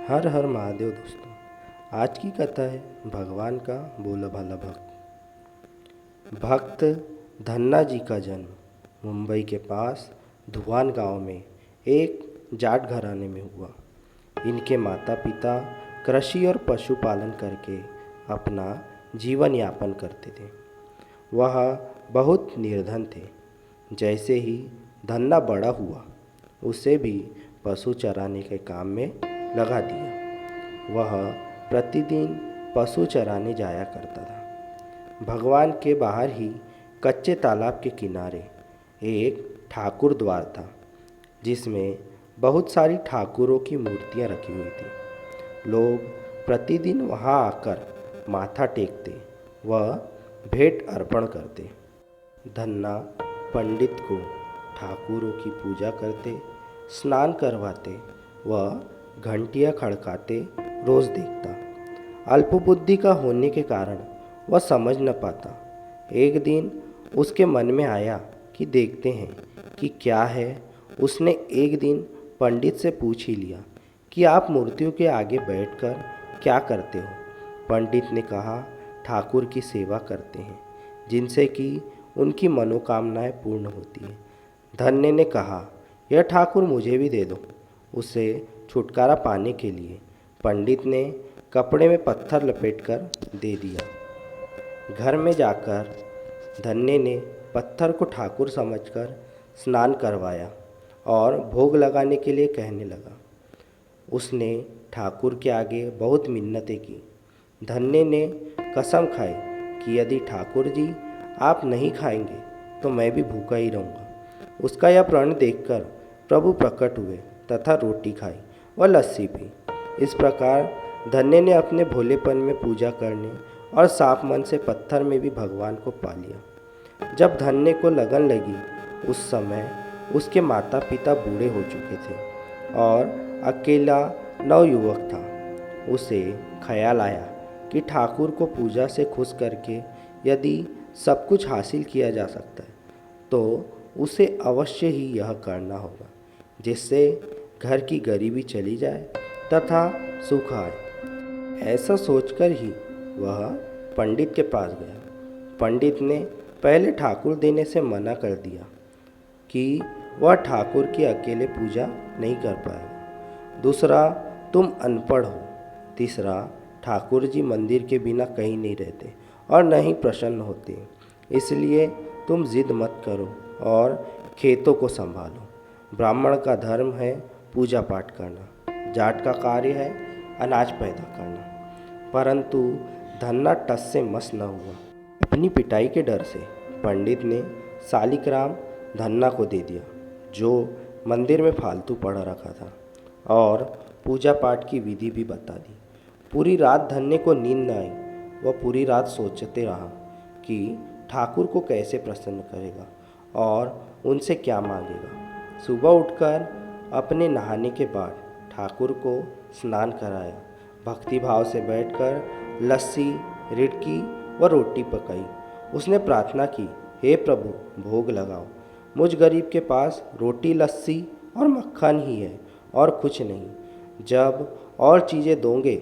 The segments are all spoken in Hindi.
हर हर महादेव दोस्तों। आज की कथा है भगवान का भोला भाला भक्त धन्ना जी का जन्म मुंबई के पास धुआन गांव में एक जाट घराने में हुआ। इनके माता पिता कृषि और पशुपालन करके अपना जीवन यापन करते थे। वह बहुत निर्धन थे। जैसे ही धन्ना बड़ा हुआ उसे भी पशु चराने के काम में लगा दिया। वह प्रतिदिन पशु चराने जाया करता था। भगवान के बाहर ही कच्चे तालाब के किनारे एक ठाकुर द्वार था, जिसमें बहुत सारी ठाकुरों की मूर्तियां रखी हुई थी। लोग प्रतिदिन वहां आकर माथा टेकते व भेंट अर्पण करते। धन्ना पंडित को ठाकुरों की पूजा करते, स्नान करवाते व घंटियां खड़काते रोज देखता। अल्पबुद्धि का होने के कारण वह समझ न पाता। एक दिन उसके मन में आया कि देखते हैं कि क्या है। उसने एक दिन पंडित से पूछ ही लिया कि आप मूर्तियों के आगे बैठकर क्या करते हो। पंडित ने कहा, ठाकुर की सेवा करते हैं, जिनसे कि उनकी मनोकामनाएं पूर्ण होती है। धन्य ने कहा, यह ठाकुर मुझे भी दे दो। उसे छुटकारा पाने के लिए पंडित ने कपड़े में पत्थर लपेटकर दे दिया। घर में जाकर धन्य ने पत्थर को ठाकुर समझकर स्नान करवाया और भोग लगाने के लिए कहने लगा। उसने ठाकुर के आगे बहुत मिन्नतें की। धन्य ने कसम खाई कि यदि ठाकुर जी आप नहीं खाएंगे तो मैं भी भूखा ही रहूँगा। उसका यह प्रण देखकर प्रभु प्रकट हुए तथा रोटी खाई व लस्सी पी। इस प्रकार धन्य ने अपने भोलेपन में पूजा करने और साफ मन से पत्थर में भी भगवान को पा लिया। जब धन्य को लगन लगी, उस समय उसके माता पिता बूढ़े हो चुके थे और अकेला नवयुवक था। उसे ख्याल आया कि ठाकुर को पूजा से खुश करके यदि सब कुछ हासिल किया जा सकता है तो उसे अवश्य ही यह करना होगा, जिससे घर की गरीबी चली जाए तथा सुख आए। ऐसा सोचकर ही वह पंडित के पास गया। पंडित ने पहले ठाकुर देने से मना कर दिया कि वह ठाकुर की अकेले पूजा नहीं कर पाएगा। दूसरा, तुम अनपढ़ हो। तीसरा, ठाकुर जी मंदिर के बिना कहीं नहीं रहते और न ही प्रसन्न होते, इसलिए तुम जिद मत करो और खेतों को संभालो। ब्राह्मण का धर्म है पूजा पाठ करना, जाट का कार्य है अनाज पैदा करना। परंतु धन्ना टस से मस न हुआ। अपनी पिटाई के डर से पंडित ने शालिग्राम धन्ना को दे दिया, जो मंदिर में फालतू पड़ा रखा था, और पूजा पाठ की विधि भी बता दी। पूरी रात धन्य को नींद न आई। वह पूरी रात सोचते रहा कि ठाकुर को कैसे प्रसन्न करेगा और उनसे क्या मांगेगा। सुबह उठकर अपने नहाने के बाद ठाकुर को स्नान कराया। भक्ति भाव से बैठकर लस्सी, रिड़की व रोटी पकाई। उसने प्रार्थना की, हे प्रभु, भोग लगाओ। मुझ गरीब के पास रोटी, लस्सी और मक्खन ही है और कुछ नहीं। जब और चीज़ें दोगे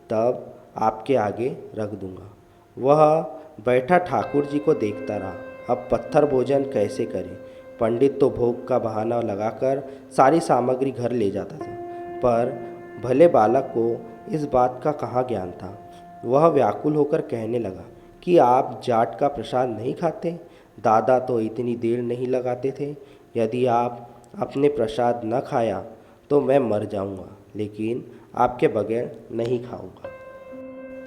तब आपके आगे रख दूंगा। वह बैठा ठाकुर जी को देखता रहा। अब पत्थर भोजन कैसे करे। पंडित तो भोग का बहाना लगाकर सारी सामग्री घर ले जाता था, पर भले बालक को इस बात का कहाँ ज्ञान था। वह व्याकुल होकर कहने लगा कि आप जाट का प्रसाद नहीं खाते? दादा तो इतनी देर नहीं लगाते थे। यदि आप अपने प्रसाद न खाया तो मैं मर जाऊंगा, लेकिन आपके बगैर नहीं खाऊंगा।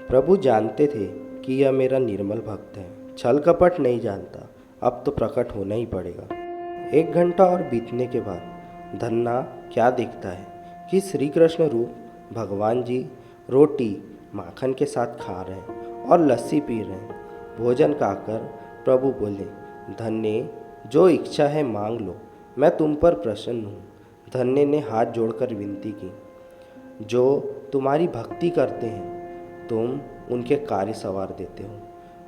प्रभु जानते थे कि यह मेरा निर्मल भक्त है, छल कपट नहीं जानता। अब तो प्रकट होना ही पड़ेगा। 1 घंटा और बीतने के बाद धन्ना क्या देखता है कि श्री कृष्ण रूप भगवान जी रोटी माखन के साथ खा रहे हैं और लस्सी पी रहे हैं। भोजन खाकर प्रभु बोले, धन्य, जो इच्छा है मांग लो, मैं तुम पर प्रसन्न हूँ। धन्य ने हाथ जोड़कर विनती की, जो तुम्हारी भक्ति करते हैं तुम उनके कार्य सवार देते हो।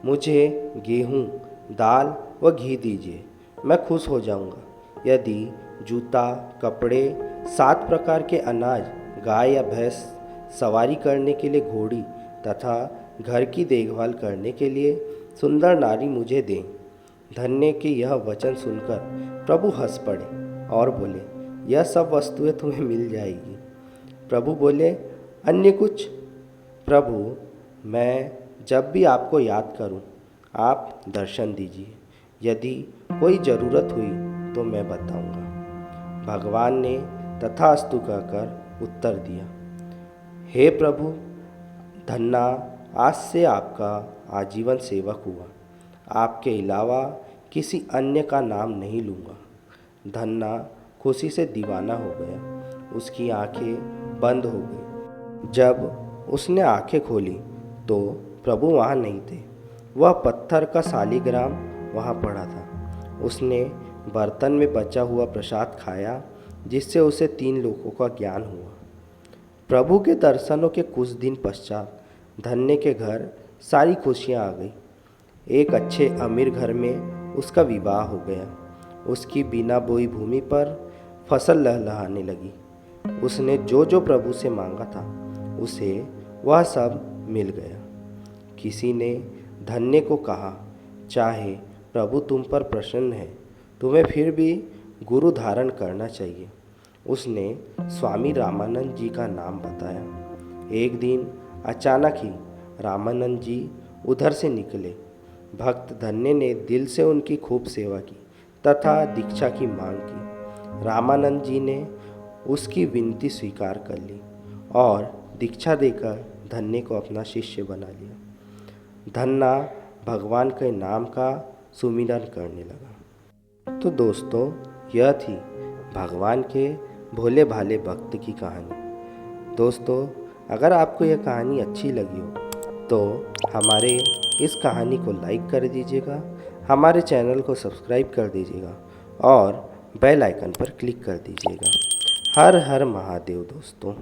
मुझे गेहूँ, दाल व घी दीजिए, मैं खुश हो जाऊंगा। यदि जूता, कपड़े, 7 प्रकार के अनाज गाय या भैंस सवारी करने के लिए घोड़ी तथा घर की देखभाल करने के लिए सुंदर नारी मुझे दें। धन्य के यह वचन सुनकर प्रभु हंस पड़े और बोले, यह सब वस्तुएं तुम्हें मिल जाएगी। प्रभु बोले, अन्य कुछ? प्रभु, मैं जब भी आपको याद करूं, आप दर्शन दीजिए। यदि कोई ज़रूरत हुई तो मैं बताऊंगा। भगवान ने तथास्तु कहकर उत्तर दिया। हे प्रभु, धन्ना आज से आपका आजीवन सेवक हुआ। आपके अलावा किसी अन्य का नाम नहीं लूँगा। धन्ना खुशी से दीवाना हो गया। उसकी आंखें बंद हो गई। जब उसने आंखें खोली तो प्रभु वहाँ नहीं थे। वह पत्थर का शालिग्राम वहाँ पड़ा था। उसने बर्तन में बचा हुआ प्रसाद खाया, जिससे उसे 3 लोगों का ज्ञान हुआ। प्रभु के दर्शनों के कुछ दिन पश्चात धन्य के घर सारी खुशियाँ आ गई। एक अच्छे अमीर घर में उसका विवाह हो गया। उसकी बिना बोई भूमि पर फसल लहलहाने लगी। उसने जो जो प्रभु से मांगा था, उसे वह सब मिल गया। किसी ने धन्य को कहा, चाहे प्रभु तुम पर प्रसन्न है, तुम्हें फिर भी गुरु धारण करना चाहिए। उसने स्वामी रामानंद जी का नाम बताया। एक दिन अचानक ही रामानंद जी उधर से निकले। भक्त धन्य ने दिल से उनकी खूब सेवा की तथा दीक्षा की मांग की। रामानंद जी ने उसकी विनती स्वीकार कर ली और दीक्षा देकर धन्य को अपना शिष्य बना लिया। धन्ना भगवान के नाम का सुमिरन करने लगा। तो दोस्तों, यह थी भगवान के भोले भाले भक्त की कहानी। दोस्तों, अगर आपको यह कहानी अच्छी लगी हो तो हमारे इस कहानी को लाइक कर दीजिएगा, हमारे चैनल को सब्सक्राइब कर दीजिएगा और बेल आइकन पर क्लिक कर दीजिएगा। हर हर महादेव दोस्तों।